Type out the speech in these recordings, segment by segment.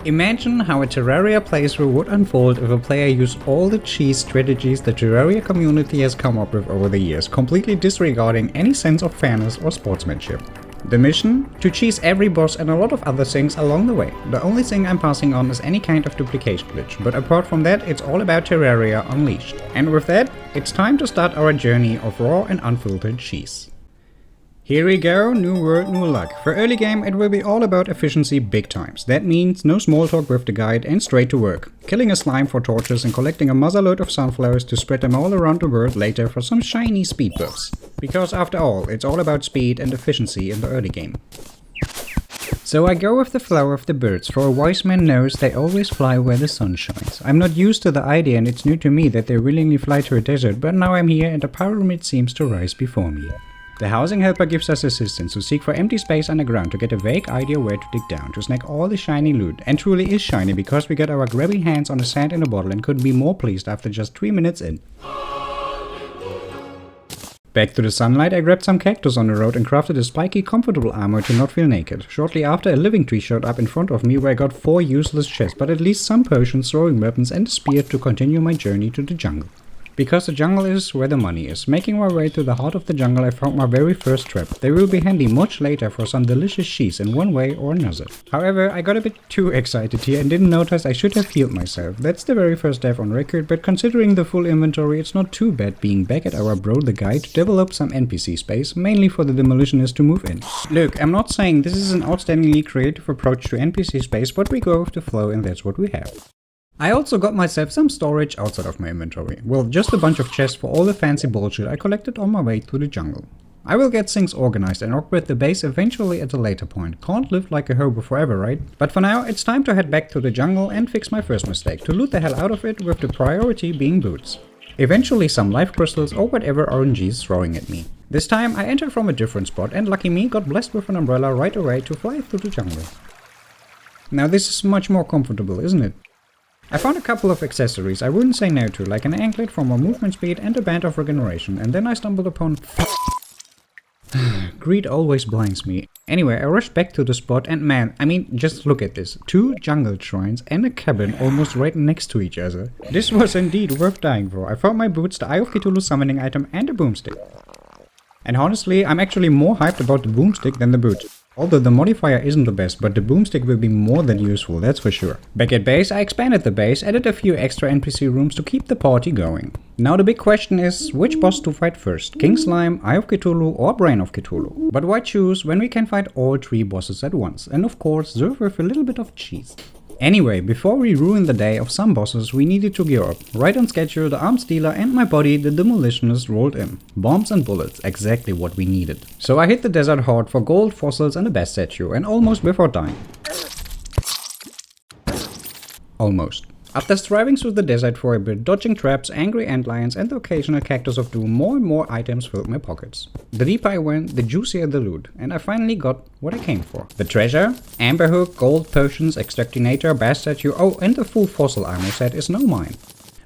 Imagine how a Terraria playthrough would unfold if a player used all the cheese strategies the Terraria community has come up with over the years, completely disregarding any sense of fairness or sportsmanship. The mission? To cheese every boss and a lot of other things along the way. The only thing I'm passing on is any kind of duplication glitch, but apart from that, it's all about Terraria Unleashed. And with that, it's time to start our journey of raw and unfiltered cheese. Here we go, new world, new luck. For early game it will be all about efficiency big times. That means no small talk with the guide and straight to work. Killing a slime for torches and collecting a motherload of sunflowers to spread them all around the world later for some shiny speed buffs. Because after all, it's all about speed and efficiency in the early game. So I go with the flow of the birds, for a wise man knows they always fly where the sun shines. I'm not used to the idea and it's new to me that they willingly fly to a desert, but now I'm here and a pyramid seems to rise before me. The housing helper gives us assistance to seek for empty space underground to get a vague idea where to dig down to snag all the shiny loot, and truly is shiny because we got our grubby hands on the sand in a bottle and couldn't be more pleased after just 3 minutes in. Back to the sunlight, I grabbed some cactus on the road and crafted a spiky, comfortable armor to not feel naked. Shortly after, a living tree showed up in front of me where I got 4 useless chests, but at least some potions, throwing weapons and a spear to continue my journey to the jungle. Because the jungle is where the money is. Making my way to the heart of the jungle, I found my very first trap. They will be handy much later for some delicious cheese in one way or another. However, I got a bit too excited here and didn't notice I should have healed myself. That's the very first death on record, but considering the full inventory, it's not too bad being back at our bro the guy to develop some NPC space, mainly for the demolitionists to move in. Look, I'm not saying this is an outstandingly creative approach to NPC space, but we go with the flow and that's what we have. I also got myself some storage outside of my inventory. Well, just a bunch of chests for all the fancy bullshit I collected on my way through the jungle. I will get things organized and upgrade the base eventually at a later point. Can't live like a hobo forever, right? But for now, it's time to head back to the jungle and fix my first mistake, to loot the hell out of it, with the priority being boots. Eventually some life crystals or whatever RNG is throwing at me. This time I entered from a different spot and lucky me got blessed with an umbrella right away to fly through the jungle. Now this is much more comfortable, isn't it? I found a couple of accessories I wouldn't say no to, like an anklet for more movement speed and a band of regeneration, and then I stumbled upon... Greed always blinds me. Anyway, I rushed back to the spot and man, I mean, just look at this. 2 jungle shrines and a cabin almost right next to each other. This was indeed worth dying for. I found my boots, the Eye of Cthulhu summoning item and a boomstick. And honestly, I'm actually more hyped about the boomstick than the boots. Although the modifier isn't the best, but the boomstick will be more than useful, that's for sure. Back at base, I expanded the base, added a few extra NPC rooms to keep the party going. Now the big question is, which boss to fight first? King Slime, Eye of Cthulhu or Brain of Cthulhu? But why choose when we can fight all 3 bosses at once? And of course, serve with a little bit of cheese. Anyway, before we ruin the day of some bosses, we needed to gear up. Right on schedule, the arms dealer and my body, the demolitionist, rolled in. Bombs and bullets, exactly what we needed. So I hit the desert horde for gold, fossils and a best statue, and almost without dying. Almost. After striving through the desert for a bit, dodging traps, angry antlions and the occasional cactus of doom, more and more items filled my pockets. The deeper I went, the juicier the loot, and I finally got what I came for. The treasure, amber hook, gold potions, extractinator, bass statue, oh, and the full fossil armor set is now mine.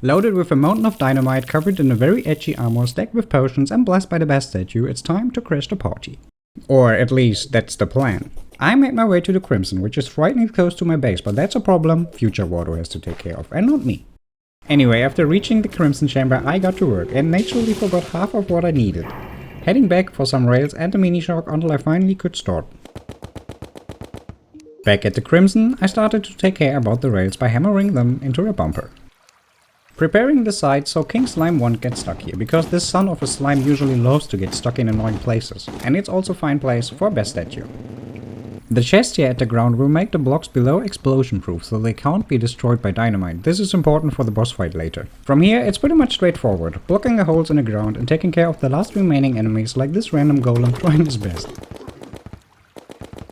Loaded with a mountain of dynamite, covered in a very edgy armor, stacked with potions and blessed by the bass statue, it's time to crash the party. Or at least, that's the plan. I made my way to the Crimson, which is frighteningly close to my base, but that's a problem future Wardo has to take care of, and not me. Anyway, after reaching the Crimson Chamber, I got to work, and naturally forgot half of what I needed. Heading back for some rails and a mini-shock until I finally could start. Back at the Crimson, I started to take care about the rails by hammering them into a bumper. Preparing the site so King Slime won't get stuck here, because this son of a slime usually loves to get stuck in annoying places, and it's also a fine place for a best statue. The chests here at the ground will make the blocks below explosion proof so they can't be destroyed by dynamite. This is important for the boss fight later. From here it's pretty much straightforward, blocking the holes in the ground and taking care of the last remaining enemies like this random golem trying his best.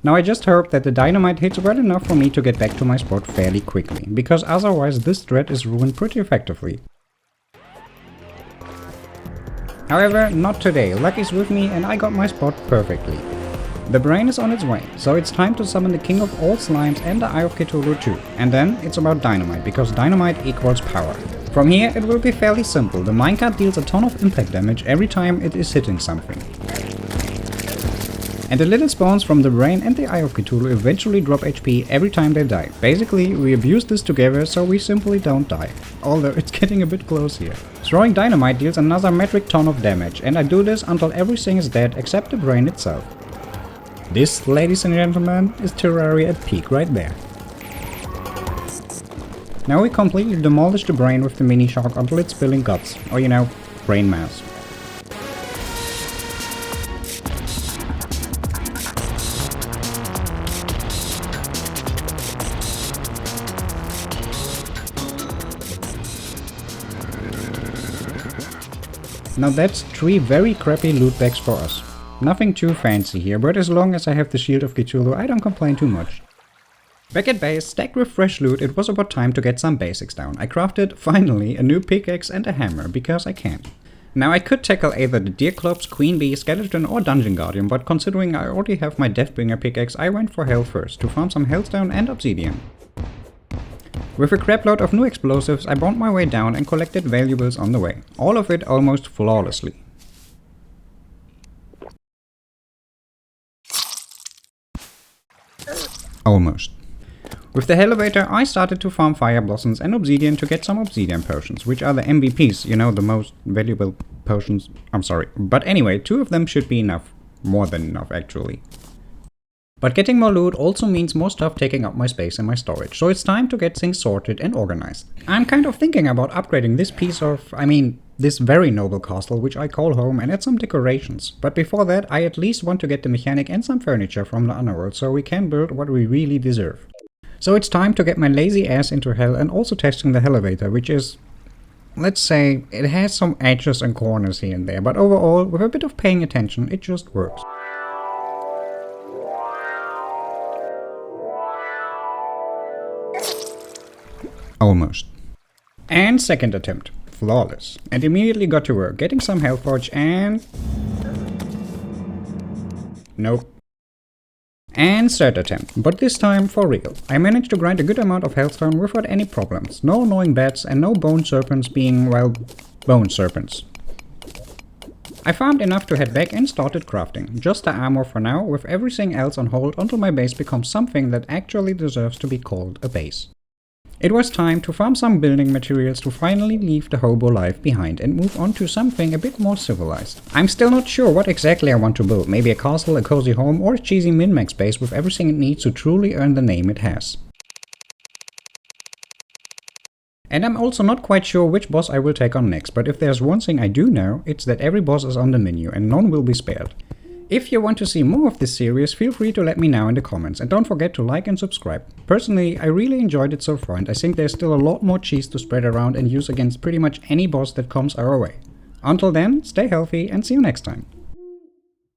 Now I just hope that the dynamite hits well enough for me to get back to my spot fairly quickly, because otherwise this thread is ruined pretty effectively. However, not today. Luck is with me and I got my spot perfectly. The brain is on its way, so it's time to summon the king of all slimes and the Eye of Cthulhu too. And then it's about dynamite, because dynamite equals power. From here it will be fairly simple. The minecart deals a ton of impact damage every time it is hitting something. And the little spawns from the brain and the eye of Cthulhu eventually drop HP every time they die. Basically, we abuse this together so we simply don't die. Although it's getting a bit close here. Throwing dynamite deals another metric ton of damage, and I do this until everything is dead except the brain itself. This, ladies and gentlemen, is Terraria at peak right there. Now we completely demolish the brain with the mini shark until it's spilling guts, or you know, brain mass. Now that's 3 very crappy loot bags for us. Nothing too fancy here, but as long as I have the Shield of Cthulhu, I don't complain too much. Back at base, stacked with fresh loot, it was about time to get some basics down. I crafted, finally, a new pickaxe and a hammer, because I can. Now I could tackle either the Deerclops, Queen Bee, Skeleton or Dungeon Guardian, but considering I already have my Deathbringer pickaxe, I went for Hell first, to farm some Hellstone and Obsidian. With a crapload of new explosives, I bombed my way down and collected valuables on the way. All of it almost flawlessly. Almost. With the elevator, I started to farm fire blossoms and obsidian to get some obsidian potions, which are the MVPs, you know, the most valuable potions. I'm sorry. But anyway, 2 of them should be enough. More than enough, actually. But getting more loot also means more stuff taking up my space in my storage, so it's time to get things sorted and organized. I'm kind of thinking about upgrading this piece of, this very noble castle, which I call home, and add some decorations. But before that, I at least want to get the mechanic and some furniture from the underworld, so we can build what we really deserve. So it's time to get my lazy ass into hell and also testing the elevator, which is, let's say, it has some edges and corners here and there, but overall, with a bit of paying attention, it just works. Almost. And second attempt. Flawless. And immediately got to work, getting some Hellforge and... Nope. And third attempt, but this time for real. I managed to grind a good amount of Hellstone without any problems. No annoying bats and no bone serpents being, well, bone serpents. I farmed enough to head back and started crafting. Just the armor for now, with everything else on hold until my base becomes something that actually deserves to be called a base. It was time to farm some building materials to finally leave the hobo life behind and move on to something a bit more civilized. I'm still not sure what exactly I want to build, maybe a castle, a cozy home or a cheesy min-max base with everything it needs to truly earn the name it has. And I'm also not quite sure which boss I will take on next, but if there's one thing I do know, it's that every boss is on the menu and none will be spared. If you want to see more of this series, feel free to let me know in the comments, and don't forget to like and subscribe. Personally, I really enjoyed it so far, and I think there's still a lot more cheese to spread around and use against pretty much any boss that comes our way. Until then, stay healthy and see you next time.